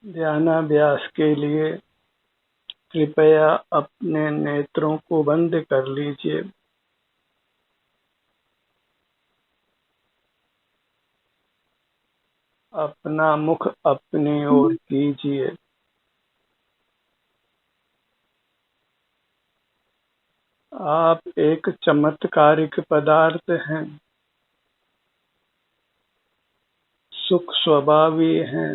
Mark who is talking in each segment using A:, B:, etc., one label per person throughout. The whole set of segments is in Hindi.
A: ध्यानाभ्यास के लिए कृपया अपने नेत्रों को बंद कर लीजिए। अपना मुख अपनी ओर कीजिए। आप एक चमत्कारिक पदार्थ हैं, सुख स्वभावी हैं।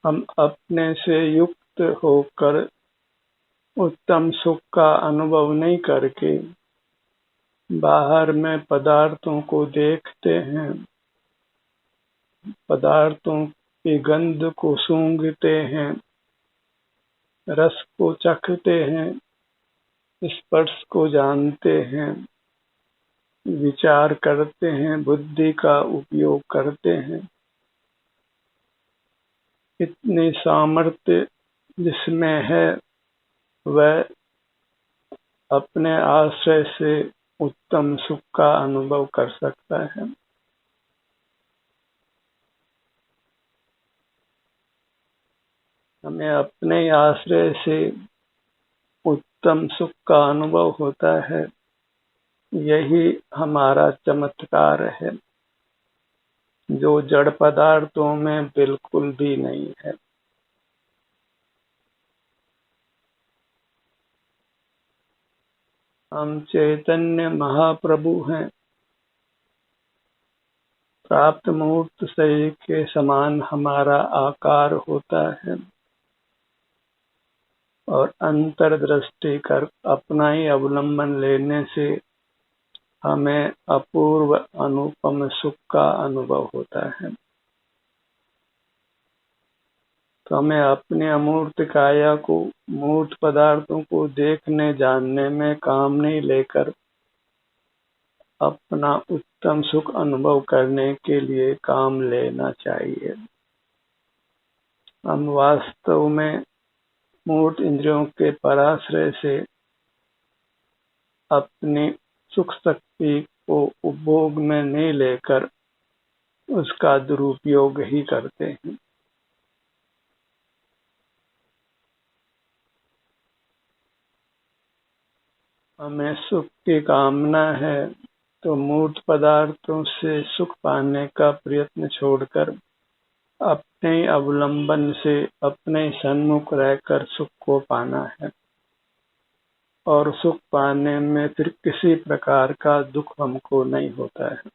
A: हम अपने से युक्त होकर उत्तम सुख का अनुभव नहीं करके बाहर में पदार्थों को देखते हैं, पदार्थों की गंध को सूंघते हैं, रस को चखते हैं, स्पर्श को जानते हैं, विचार करते हैं, बुद्धि का उपयोग करते हैं। इतनी सामर्थ्य जिसमें है वह अपने आश्रय से उत्तम सुख का अनुभव कर सकता है। हमें अपने आश्रय से उत्तम सुख का अनुभव होता है, यही हमारा चमत्कार है, जो जड़ पदार्थों में बिल्कुल भी नहीं है। हम चैतन्य महाप्रभु हैं। प्राप्त मूर्त शरीर के समान हमारा आकार होता है और अंतर्दृष्टि कर अपना ही अवलंबन लेने से हमें अपूर्व अनुपम सुख का अनुभव होता है। तो हमें अपने अमूर्त काया को मूर्त पदार्थों को देखने जानने में काम नहीं लेकर अपना उत्तम सुख अनुभव करने के लिए काम लेना चाहिए। हम वास्तव में मूर्त इंद्रियों के पराश्रय से अपनी सुख शक्ति को उपभोग में नहीं लेकर उसका दुरुपयोग ही करते हैं। हमें सुख की कामना है तो मूर्त पदार्थों से सुख पाने का प्रयत्न छोड़कर अपने अवलंबन से अपने सन्मुख रहकर सुख को पाना है और सुख पाने में फिर किसी प्रकार का दुख हमको नहीं होता है।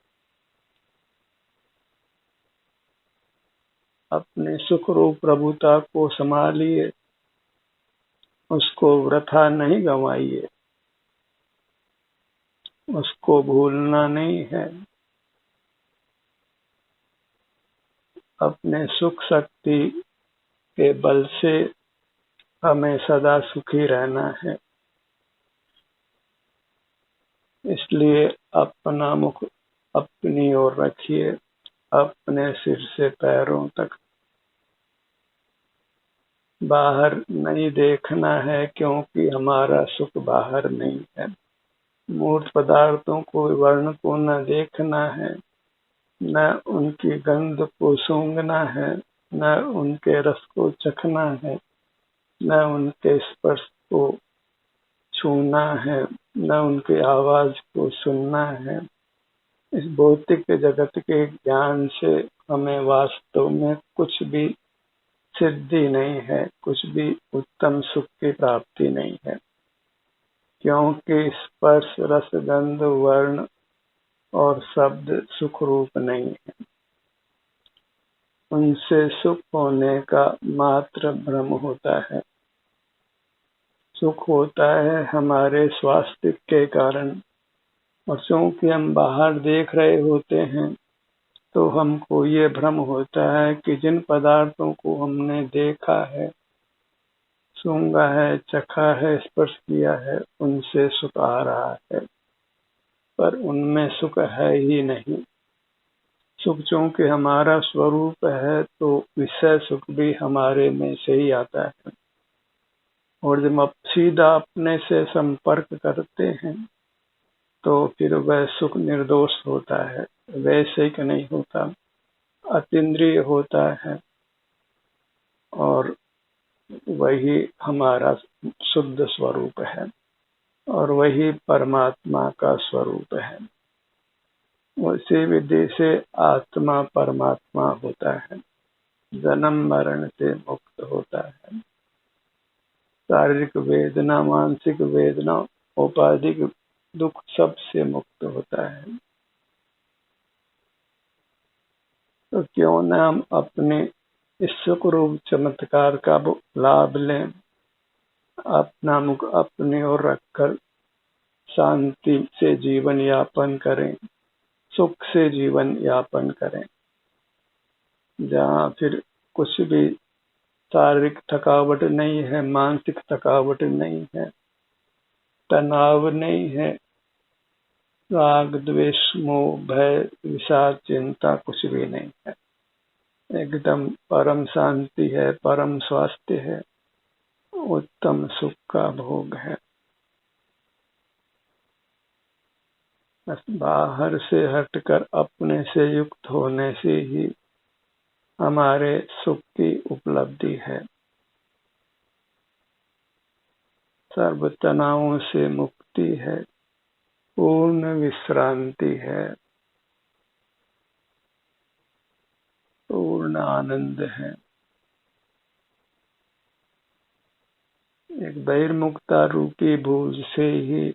A: अपने सुख रूप प्रभुता को संभालिए, उसको वृथा नहीं गंवाइए, उसको भूलना नहीं है। अपने सुख शक्ति के बल से हमें सदा सुखी रहना है। इसलिए अपना मुख अपनी ओर रखिए, अपने सिर से पैरों तक। बाहर नहीं देखना है क्योंकि हमारा सुख बाहर नहीं है। मूर्त पदार्थों को वर्ण को न देखना है, न उनकी गंध को सूंघना है, न उनके रस को चखना है, न उनके स्पर्श को छूना है, न उनकी आवाज को सुनना है। इस भौतिक जगत के ज्ञान से हमें वास्तव में कुछ भी सिद्धि नहीं है, कुछ भी उत्तम सुख की प्राप्ति नहीं है, क्योंकि स्पर्श रस गंध वर्ण और शब्द सुख रूप नहीं है। उनसे सुख होने का मात्र भ्रम होता है। सुख होता है हमारे स्वास्थ्य के कारण, और क्योंकि हम बाहर देख रहे होते हैं तो हमको ये भ्रम होता है कि जिन पदार्थों को हमने देखा है, सूंघा है, चखा है, स्पर्श किया है, उनसे सुख आ रहा है, पर उनमें सुख है ही नहीं। सुख चूंकि हमारा स्वरूप है तो विषय सुख भी हमारे में से ही आता है, और जब हम सीधा अपने से संपर्क करते हैं तो फिर वह सुख निर्दोष होता है, वैसे ही नहीं होता। अतीन्द्रिय होता है और वही हमारा शुद्ध स्वरूप है और वही परमात्मा का स्वरूप है। उसी विधि से आत्मा परमात्मा होता है, जन्म मरण से मुक्त होता है, शारीरिक वेदना, मानसिक वेदना, औपाधिक दुख सब से मुक्त होता है। तो क्यों न हम अपने इस सुख रूप चमत्कार का लाभ लें, अपना मुख अपने ओर रखकर शांति से जीवन यापन करें, सुख से जीवन यापन करें, जहाँ फिर कुछ भी शारीरिक थकावट नहीं है, मानसिक थकावट नहीं है, तनाव नहीं है, राग द्वेष मोह भय विषाद चिंता कुछ भी नहीं है। एकदम परम शांति है, परम स्वास्थ्य है, उत्तम सुख का भोग है। बस बाहर से हटकर अपने से युक्त होने से ही हमारे सुख की उपलब्धि है। सर्व तनावों से मुक्ति है, पूर्ण विश्रांति है, पूर्ण आनंद है। एक बहिर्मुखता रूपी भूल से ही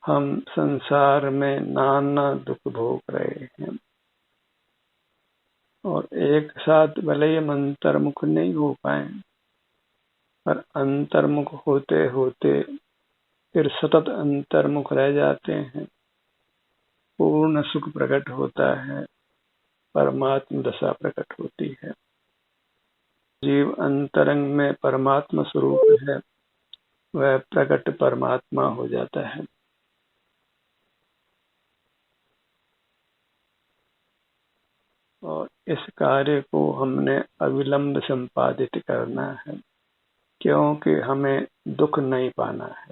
A: हम संसार में नाना दुख भोग रहे हैं और एक साथ भले ही हम अंतर्मुख नहीं हो पाए, पर अंतर्मुख होते होते फिर सतत अंतर्मुख रह जाते हैं, पूर्ण सुख प्रकट होता है, परमात्म दशा प्रकट होती है। जीव अंतरंग में परमात्मा स्वरूप है, वह प्रकट परमात्मा हो जाता है। और इस कार्य को हमने अविलंब संपादित करना है, क्योंकि हमें दुख नहीं पाना है,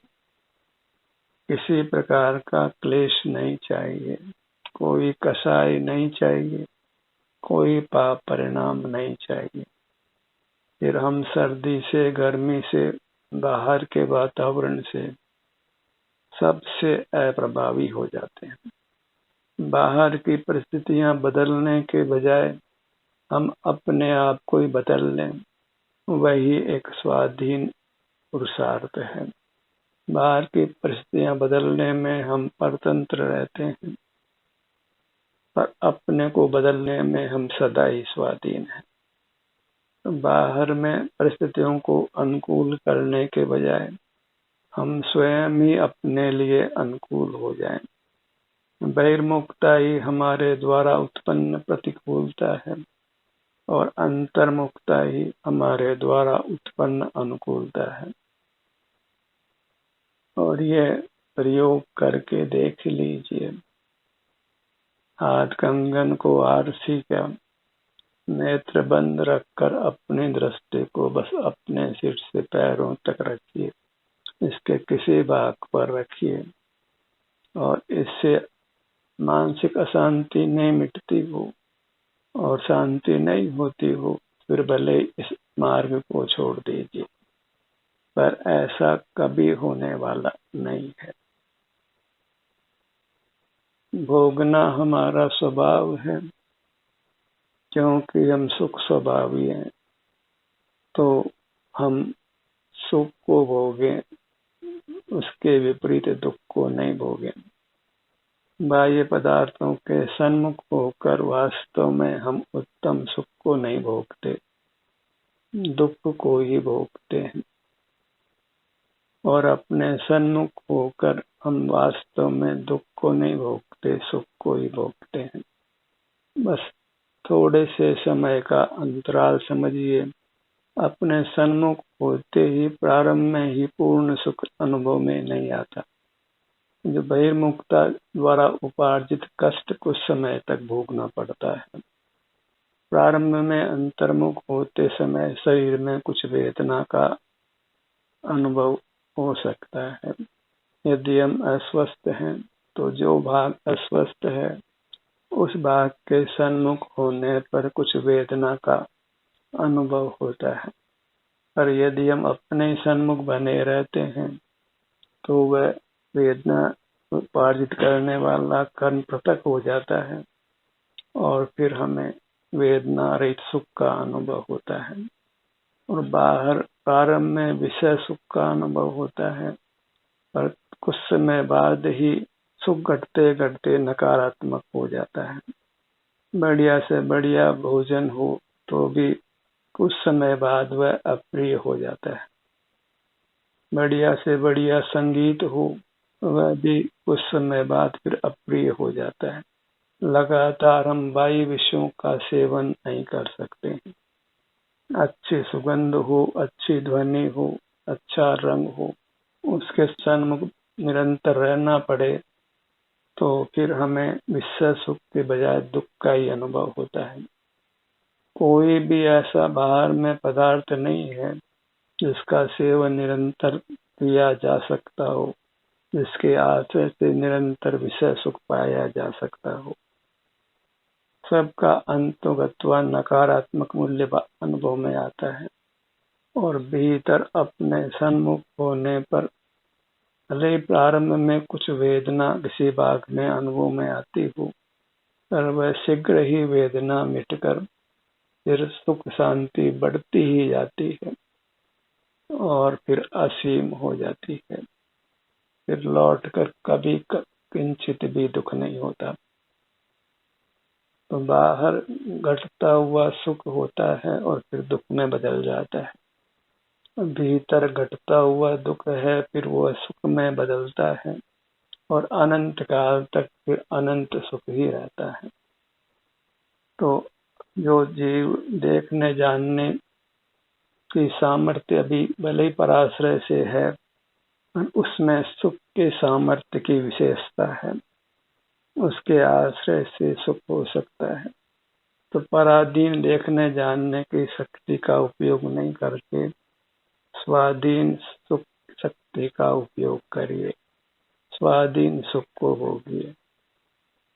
A: किसी प्रकार का क्लेश नहीं चाहिए, कोई कसाई नहीं चाहिए, कोई पाप परिणाम नहीं चाहिए। फिर हम सर्दी से, गर्मी से, बाहर के वातावरण से सबसे अप्रभावी हो जाते हैं। बाहर की परिस्थितियां बदलने के बजाय हम अपने आप को ही बदल लें, वही एक स्वाधीन पुरुषार्थ है। बाहर की परिस्थितियां बदलने में हम परतंत्र रहते हैं, पर अपने को बदलने में हम सदा ही स्वाधीन हैं। बाहर में परिस्थितियों को अनुकूल करने के बजाय हम स्वयं ही अपने लिए अनुकूल हो जाएं। बहिर्मुखता ही हमारे द्वारा उत्पन्न प्रतिकूलता है और अंतर्मुखता ही हमारे द्वारा उत्पन्न अनुकूलता है। और ये प्रयोग करके देख लीजिए। हाथ कंगन को आरसी का नेत्र बंद रखकर अपनी दृष्टि को बस अपने सिर से पैरों तक रखिए, इसके किसी भाग पर रखिए और इससे मानसिक अशांति नहीं मिटती हो और शांति नहीं होती हो, फिर भले इस मार्ग को छोड़ दीजिए, पर ऐसा कभी होने वाला नहीं है। भोगना हमारा स्वभाव है, क्योंकि हम सुख स्वभावी हैं, तो हम सुख को भोगें, उसके विपरीत दुख को नहीं भोगें। बाह्य पदार्थों के सन्मुख होकर वास्तव में हम उत्तम सुख को नहीं भोगते, दुख को ही भोगते हैं। और अपने सन्मुख होकर हम वास्तव में दुख को नहीं भोगते, सुख को ही भोगते हैं। बस थोड़े से समय का अंतराल समझिए, अपने सन्मुख होते ही प्रारंभ में ही पूर्ण सुख अनुभव में नहीं आता। जो बहिर्मुखता द्वारा उपार्जित कष्ट कुछ समय तक भोगना पड़ता है। प्रारंभ में अंतर्मुख होते समय शरीर में कुछ वेदना का अनुभव हो सकता है। यदि हम अस्वस्थ हैं तो जो भाग अस्वस्थ है उस बाघ के सन्मुख होने पर कुछ वेदना का अनुभव होता है, पर यदि हम अपने सन्मुख बने रहते हैं तो वह वेदना उपार्जित करने वाला कर्म पृथक हो जाता है और फिर हमें वेदना रहित सुख का अनुभव होता है। और बाहर प्रारंभ में विषय सुख का अनुभव होता है, पर कुछ समय बाद ही सुख घटते घटते नकारात्मक हो जाता है। बढ़िया से बढ़िया भोजन हो तो भी कुछ समय बाद वह अप्रिय हो जाता है। बढ़िया से बढ़िया संगीत हो वह भी कुछ समय बाद फिर अप्रिय हो जाता है। लगातार हम बाह्य विषयों का सेवन नहीं कर सकते हैं। अच्छी सुगंध हो, अच्छी ध्वनि हो, अच्छा रंग हो, उसके सन्मुख निरंतर रहना पड़े तो फिर हमें विषय सुख के बजाय दुख का ही अनुभव होता है। कोई भी ऐसा बाहर में पदार्थ नहीं है जिसका सेवन निरंतर किया जा सकता हो, जिसके आश्रय से निरंतर विषय सुख पाया जा सकता हो। सबका अंतोगत्वा नकारात्मक मूल्य अनुभव में आता है और भीतर अपने सन्मुख होने पर भले ही प्रारंभ में कुछ वेदना किसी भाग में अनुभव में आती हो, पर वह शीघ्र ही वेदना मिटकर फिर सुख शांति बढ़ती ही जाती है और फिर असीम हो जाती है। फिर लौटकर कभी किंचित भी दुख नहीं होता। तो बाहर घटता हुआ सुख होता है और फिर दुख में बदल जाता है। भीतर घटता हुआ दुख है, फिर वो सुख में बदलता है और अनंत काल तक फिर अनंत सुख ही रहता है। तो जो जीव देखने जानने की सामर्थ्य अभी भले ही पराश्रय से है, उसमें सुख के सामर्थ्य की विशेषता है। उसके आश्रय से सुख हो सकता है। तो पराधीन देखने जानने की शक्ति का उपयोग नहीं करके स्वाधीन सुख शक्ति का उपयोग करिए, स्वाधीन सुख को भोगिए।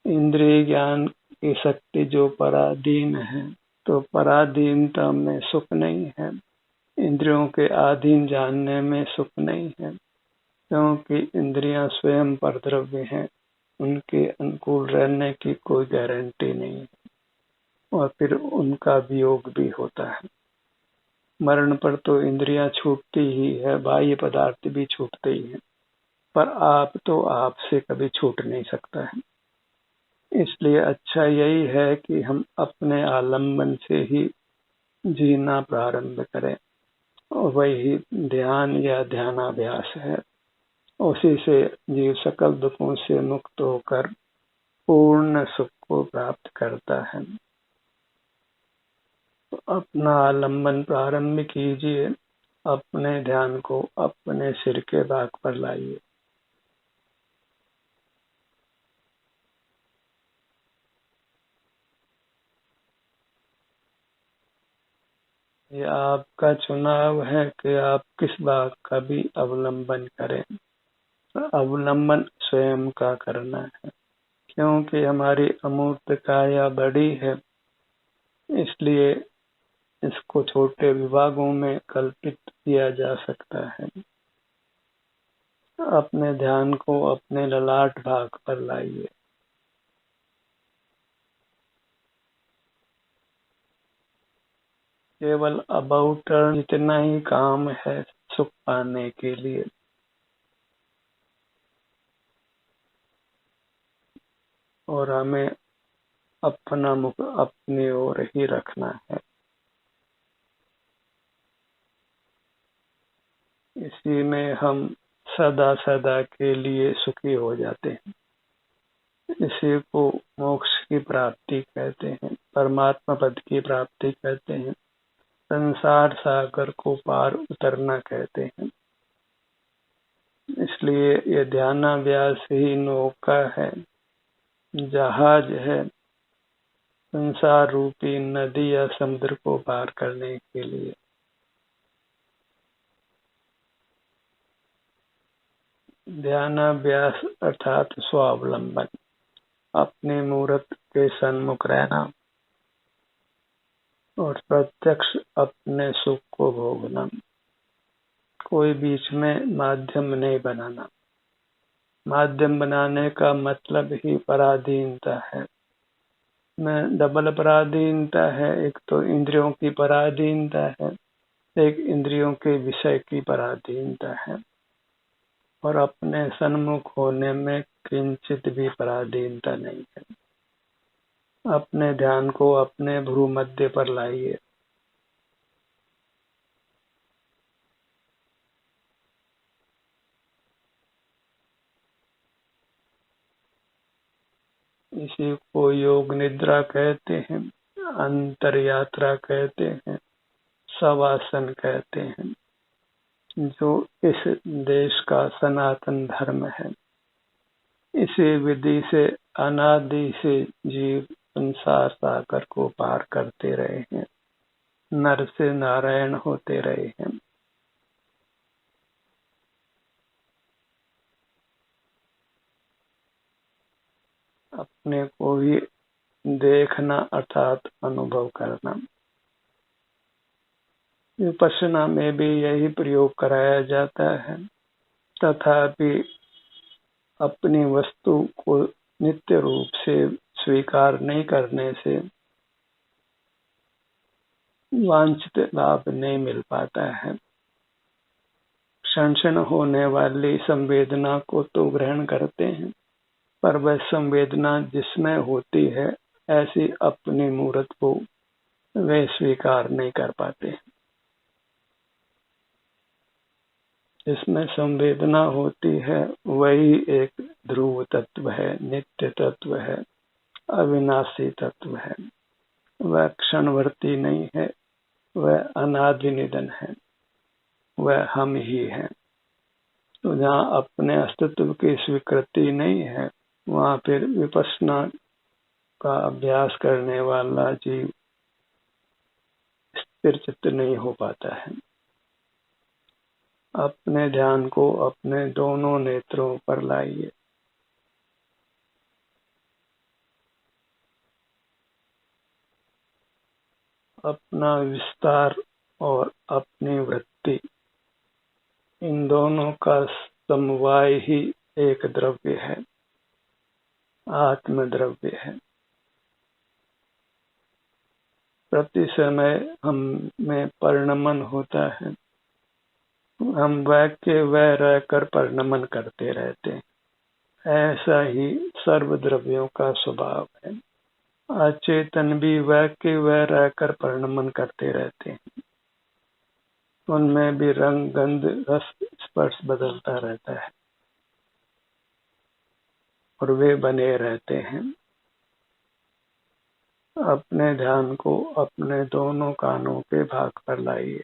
A: इंद्रिय ज्ञान की शक्ति जो पराधीन है, तो पराधीनता में सुख नहीं है। इंद्रियों के अधीन जानने में सुख नहीं है, क्योंकि इंद्रियां स्वयं परद्रव्य हैं, उनके अनुकूल रहने की कोई गारंटी नहीं है और फिर उनका वियोग भी होता है। मरण पर तो इंद्रियां छूटती ही है, बाह्य पदार्थ भी छूटते ही हैं, पर आप तो आपसे कभी छूट नहीं सकता है। इसलिए अच्छा यही है कि हम अपने आलम्बन से ही जीना प्रारंभ करें और वही ध्यान या ध्यानाभ्यास है। उसी से जीव सकल दुखों से मुक्त होकर पूर्ण सुख को प्राप्त करता है। तो अपना आलम्बन प्रारंभ कीजिए, अपने ध्यान को अपने सिर के भाग पर लाइए। ये आपका चुनाव है कि आप किस भाग का भी अवलंबन करें। अवलंबन स्वयं का करना है, क्योंकि हमारी अमूर्त काया बड़ी है, इसलिए इसको छोटे विभागों में कल्पित किया जा सकता है। अपने ध्यान को अपने ललाट भाग पर लाइए। केवल अबाउट जितना ही काम है सुख पाने के लिए। और हमें अपना मुख अपनी ओर ही रखना है। इसी में हम सदा सदा के लिए सुखी हो जाते हैं। इसी को मोक्ष की प्राप्ति कहते हैं, परमात्मा पद की प्राप्ति कहते हैं, संसार सागर को पार उतरना कहते हैं। इसलिए ये ध्यानाभ्यास ही नौका है, जहाज है संसार रूपी नदी या समुद्र को पार करने के लिए। ध्यानाभ्यास अर्थात स्वावलंबन। अपने मूर्त के सन्मुख रहना और प्रत्यक्ष अपने सुख को भोगना, कोई बीच में माध्यम नहीं बनाना। माध्यम बनाने का मतलब ही पराधीनता है। में डबल पराधीनता है, एक तो इंद्रियों की पराधीनता है, एक इंद्रियों के विषय की पराधीनता है, और अपने सन्मुख होने में किंचित भी पराधीनता नहीं है। अपने ध्यान को अपने भ्रू मध्य पर लाइए। इसी को योग निद्रा कहते हैं, अंतर यात्रा कहते हैं, शवासन कहते हैं, जो इस देश का सनातन धर्म है। इसी विधि से अनादि से जीव संसार सागर को पार करते रहे हैं, नर से नारायण होते रहे हैं। अपने को ही देखना अर्थात अनुभव करना। विपश्यना में भी यही प्रयोग कराया जाता है, तथापि अपनी वस्तु को नित्य रूप से स्वीकार नहीं करने से वांछित लाभ नहीं मिल पाता है। क्षण क्षण होने वाली संवेदना को तो ग्रहण करते हैं, पर वह संवेदना जिसमें होती है ऐसी अपनी मूर्त को वे स्वीकार नहीं कर पाते। जिसमें संवेदना होती है वही एक ध्रुव तत्व है, नित्य तत्व है, अविनाशी तत्व है। वह क्षणवर्ती नहीं है, वह अनादि निधन है, वह हम ही है। तो जहाँ अपने अस्तित्व की स्वीकृति नहीं है, वहाँ फिर विपश्यना का अभ्यास करने वाला जीव स्थिर चित्त नहीं हो पाता है। अपने ध्यान को अपने दोनों नेत्रों पर लाइए। अपना विस्तार और अपनी वृत्ति, इन दोनों का समवाय ही एक द्रव्य है, आत्म द्रव्य है। प्रति समय हम में परिणमन होता है, हम वह के वह रहकर परिणमन करते रहते हैं। ऐसा ही सर्व द्रव्यों का स्वभाव है। अचेतन भी वह के वह रहकर परिणमन करते रहते हैं। उनमें भी रंग, गंध, रस, स्पर्श बदलता रहता है और वे बने रहते हैं। अपने ध्यान को अपने दोनों कानों के भाग पर लाइए।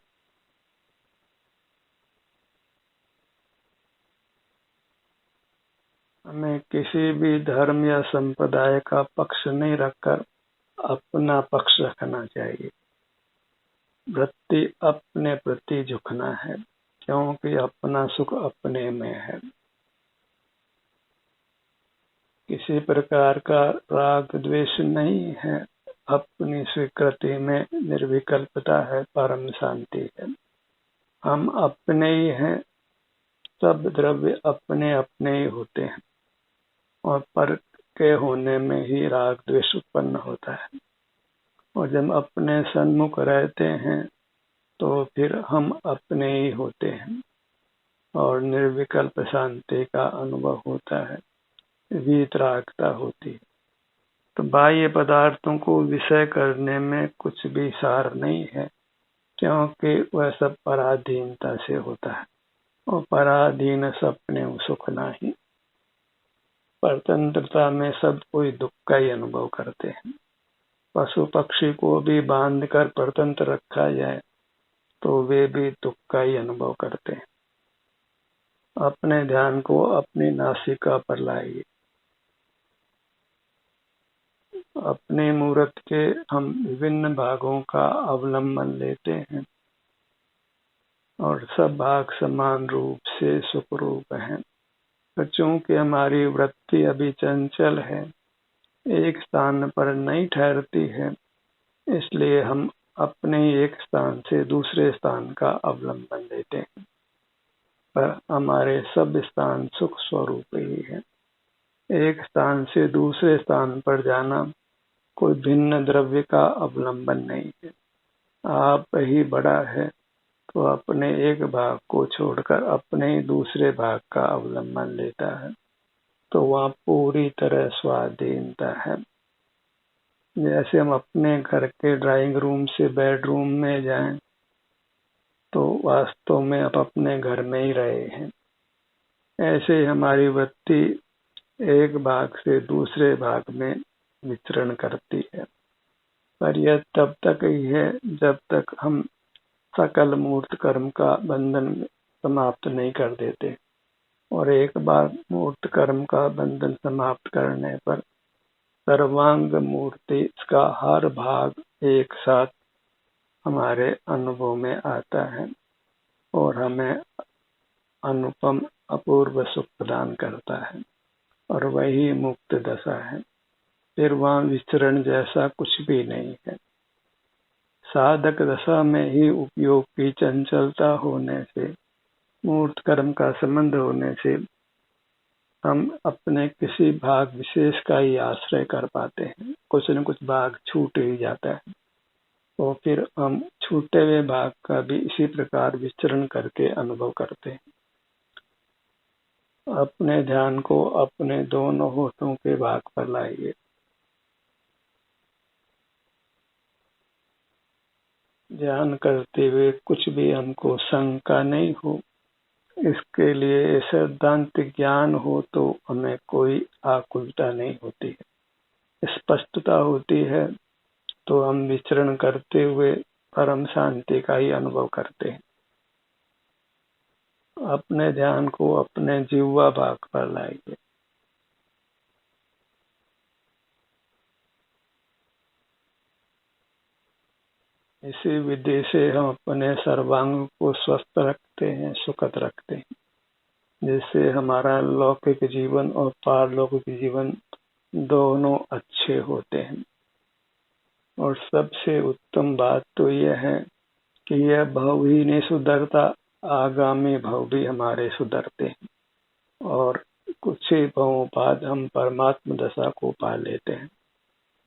A: हमें किसी भी धर्म या संप्रदाय का पक्ष नहीं रखकर अपना पक्ष रखना चाहिए। वृत्ति अपने प्रति झुकना है, क्योंकि अपना सुख अपने में है। किसी प्रकार का राग द्वेष नहीं है, अपनी स्वीकृति में निर्विकल्पता है, परम शांति है। हम अपने ही हैं, सब द्रव्य अपने अपने ही होते हैं, और पर के होने में ही राग द्वेष उत्पन्न होता है। और जब अपने सन्मुख रहते हैं तो फिर हम अपने ही होते हैं और निर्विकल्प शांति का अनुभव होता है, वीतरागता होती है। तो बाह्य पदार्थों को विषय करने में कुछ भी सार नहीं है, क्योंकि वह सब पराधीनता से होता है, और पराधीन सपने सुख नहीं। परतंत्रता में सब कोई दुख का ही अनुभव करते हैं। पशु पक्षी को भी बांध कर परतंत्र रखा जाए तो वे भी दुख का ही अनुभव करते हैं। अपने ध्यान को अपनी नासिका पर लाइए। अपने मूर्त के हम विभिन्न भागों का अवलंबन लेते हैं और सब भाग समान रूप से सुख रूप हैं। तो चूंकि हमारी वृत्ति अभी चंचल है, एक स्थान पर नहीं ठहरती है, इसलिए हम अपने एक स्थान से दूसरे स्थान का अवलंबन लेते हैं, पर हमारे सब स्थान सुख स्वरूप ही है। एक स्थान से दूसरे स्थान पर जाना कोई भिन्न द्रव्य का अवलंबन नहीं है। आप ही बड़ा है तो अपने एक भाग को छोड़कर अपने दूसरे भाग का अवलंबन लेता है, तो वहाँ पूरी तरह स्वाधीनता है। जैसे हम अपने घर के ड्राइंग रूम से बेडरूम में जाएं, तो वास्तव में आप अपने घर में ही रहे हैं। ऐसे हमारी वृत्ति एक भाग से दूसरे भाग में विचरण करती है, पर यह तब तक ही है जब तक हम सकल मूर्त कर्म का बंधन समाप्त नहीं कर देते, और एक बार मूर्त कर्म का बंधन समाप्त करने पर सर्वांग मूर्ति का हर भाग एक साथ हमारे अनुभव में आता है और हमें अनुपम अपूर्व सुख प्रदान करता है, और वही मुक्त दशा है। फिर वहाँ विचरण जैसा कुछ भी नहीं है। साधक दशा में ही उपयोग की चंचलता होने से, मूर्त कर्म का संबंध होने से हम अपने किसी भाग विशेष का ही आश्रय कर पाते हैं। कुछ न कुछ भाग छूट ही जाता है, तो फिर हम छूटे हुए भाग का भी इसी प्रकार विचरण करके अनुभव करते हैं। अपने ध्यान को अपने दोनों होठों के भाग पर लाइए। ध्यान करते हुए कुछ भी हमको शंका नहीं हो, इसके लिए सैद्धांतिक ज्ञान हो तो हमें कोई आकुलता नहीं होती है, स्पष्टता होती है, तो हम विचरण करते हुए परम शांति का ही अनुभव करते हैं। अपने ध्यान को अपने जिह्वा भाग पर लाइए। इसी विधि से हम अपने सर्वांग को स्वस्थ रखते हैं, सुखद रखते हैं, जिससे हमारा लौकिक जीवन और पारलौकिक जीवन दोनों अच्छे होते हैं। और सबसे उत्तम बात तो यह है कि यह भव ही नहीं सुधरता, आगामी भव भी हमारे सुधरते हैं, और कुछ ही भवों बाद हम परमात्म दशा को पा लेते हैं,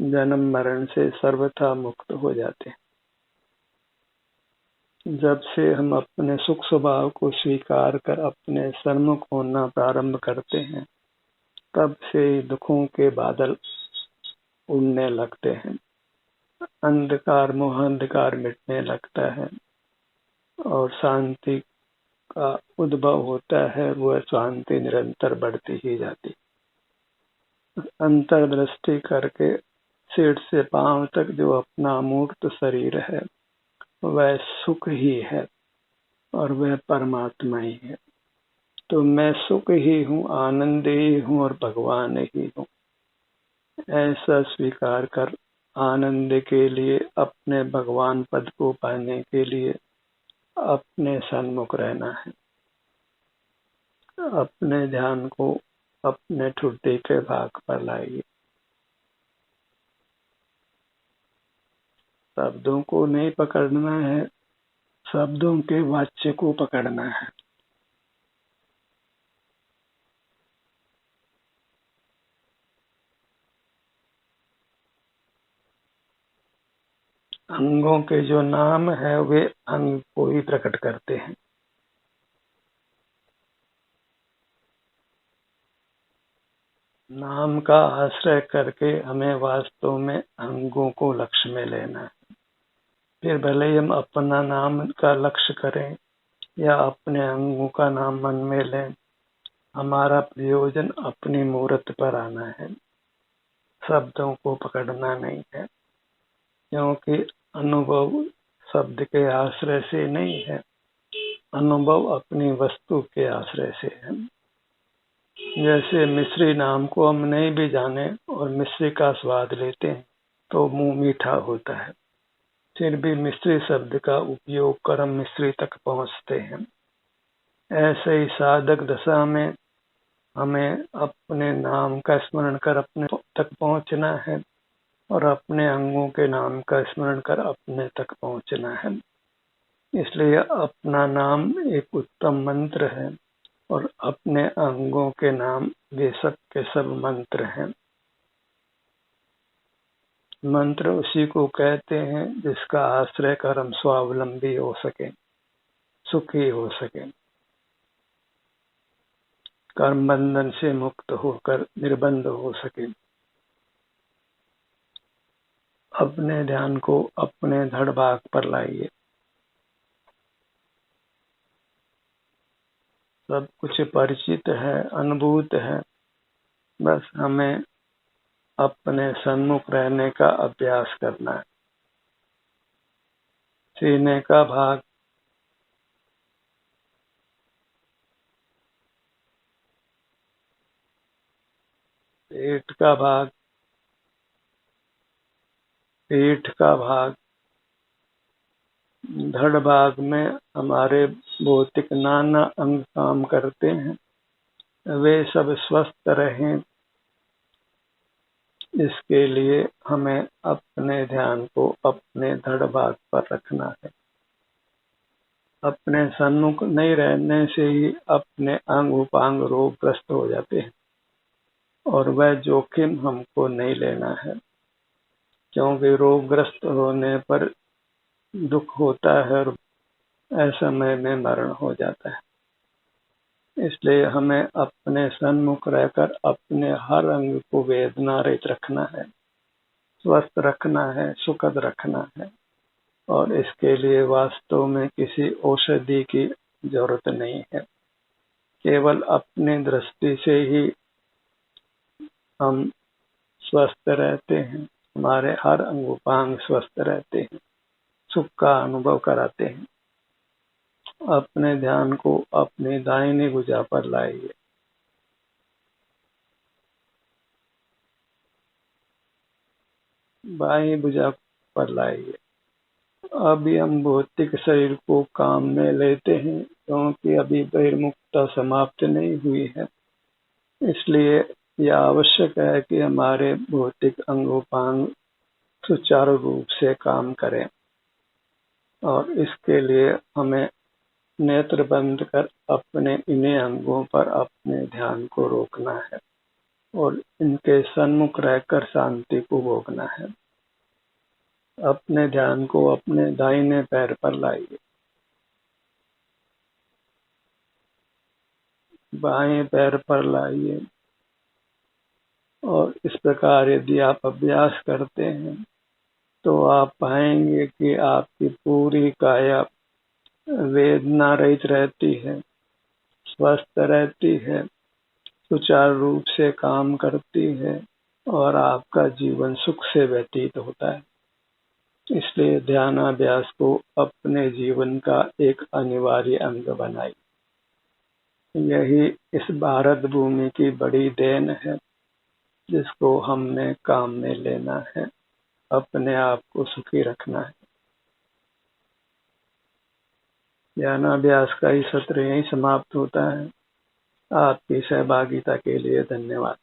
A: जन्म मरण से सर्वथा मुक्त हो जाते हैं। जब से हम अपने सुख स्वभाव को स्वीकार कर अपने सन्मुख होना प्रारंभ करते हैं, तब से दुखों के बादल उड़ने लगते हैं, अंधकार मोहांधकार मिटने लगता है और शांति का उद्भव होता है। वह शांति निरंतर बढ़ती ही जाती। अंतर्दृष्टि करके सिर से पांव तक जो अपना मूर्त शरीर है वह सुख ही है और वह परमात्मा ही है। तो मैं सुख ही हूँ, आनंद ही हूँ और भगवान ही हूँ, ऐसा स्वीकार कर आनंद के लिए, अपने भगवान पद को पाने के लिए अपने सन्मुख रहना है। अपने ध्यान को अपने ठुड्डी के भाग पर लाइए। शब्दों को नहीं पकड़ना है, शब्दों के वाच्य को पकड़ना है। अंगों के जो नाम है वे अंग को ही प्रकट करते हैं। नाम का आश्रय करके हमें वास्तव में अंगों को लक्ष्य में लेना है। फिर भले ही हम अपना नाम का लक्ष्य करें या अपने अंगों का नाम मन में लें, हमारा प्रयोजन अपनी मूर्त पर आना है, शब्दों को पकड़ना नहीं है, क्योंकि अनुभव शब्द के आश्रय से नहीं है, अनुभव अपनी वस्तु के आश्रय से है। जैसे मिश्री नाम को हम नहीं भी जाने और मिश्री का स्वाद लेते हैं तो मुंह मीठा होता है, फिर भी मिश्री शब्द का उपयोग कर हम मिश्री तक पहुंचते हैं। ऐसे ही साधक दशा में हमें अपने नाम का स्मरण कर अपने तक पहुंचना है और अपने अंगों के नाम का स्मरण कर अपने तक पहुंचना है। इसलिए अपना नाम एक उत्तम मंत्र है और अपने अंगों के नाम वे सब के सब मंत्र हैं। मंत्र उसी को कहते हैं जिसका आश्रय कर हम स्वावलंबी हो सके, सुखी हो सके, कर्म बंधन से मुक्त होकर निर्बंध हो सके। अपने ध्यान को अपने धड़ भाग पर लाइए। सब कुछ परिचित है, अनुभूत है, बस हमें अपने सन्मुख रहने का अभ्यास करना है। सीने का भाग, पेट का भाग, पीठ का भाग, धड़ भाग में हमारे भौतिक नाना अंग काम करते हैं, वे सब स्वस्थ रहें, इसके लिए हमें अपने ध्यान को अपने धड़ भाग पर रखना है। अपने सन्मुख नहीं रहने से ही अपने अंग उपांग रोगग्रस्त हो जाते हैं और वह जोखिम हमको नहीं लेना है, क्योंकि रोगग्रस्त होने पर दुख होता है और असमय में मरण हो जाता है। इसलिए हमें अपने सन्मुख रहकर अपने हर अंग को वेदना रहित रखना है, स्वस्थ रखना है, सुखद रखना है और इसके लिए वास्तव में किसी औषधि की जरूरत नहीं है। केवल अपनी दृष्टि से ही हम स्वस्थ रहते हैं, हमारे हर अंगोपांग स्वस्थ रहते हैं, सुख का अनुभव कराते हैं। अपने ध्यान को अपनी दाहिनी भुजा पर लाइए। बाईं भुजा पर लाइए। अभी हम भौतिक शरीर को काम में लेते हैं क्योंकि अभी बहिर्मुखता समाप्त नहीं हुई है, इसलिए यह आवश्यक है कि हमारे भौतिक अंगोपांग सुचारू रूप से काम करें और इसके लिए हमें नेत्र बंद कर अपने इन्हीं अंगों पर अपने ध्यान को रोकना है और इनके सन्मुख रहकर शांति को भोगना है। अपने ध्यान को अपने दाहिने पैर पर लाइए। बाएं पैर पर लाइए और इस प्रकार यदि आप अभ्यास करते हैं तो आप पाएंगे कि आपकी पूरी काया वेदना रहित रहती है, स्वस्थ रहती है, सुचारू रूप से काम करती है और आपका जीवन सुख से व्यतीत होता है। इसलिए ध्यानाभ्यास को अपने जीवन का एक अनिवार्य अंग बनाइए। यही इस भारत भूमि की बड़ी देन है जिसको हमने काम में लेना है, अपने आप को सुखी रखना है। ध्यानाभ्यास का ही सत्र यहीं समाप्त होता है। आपकी सहभागिता के लिए धन्यवाद।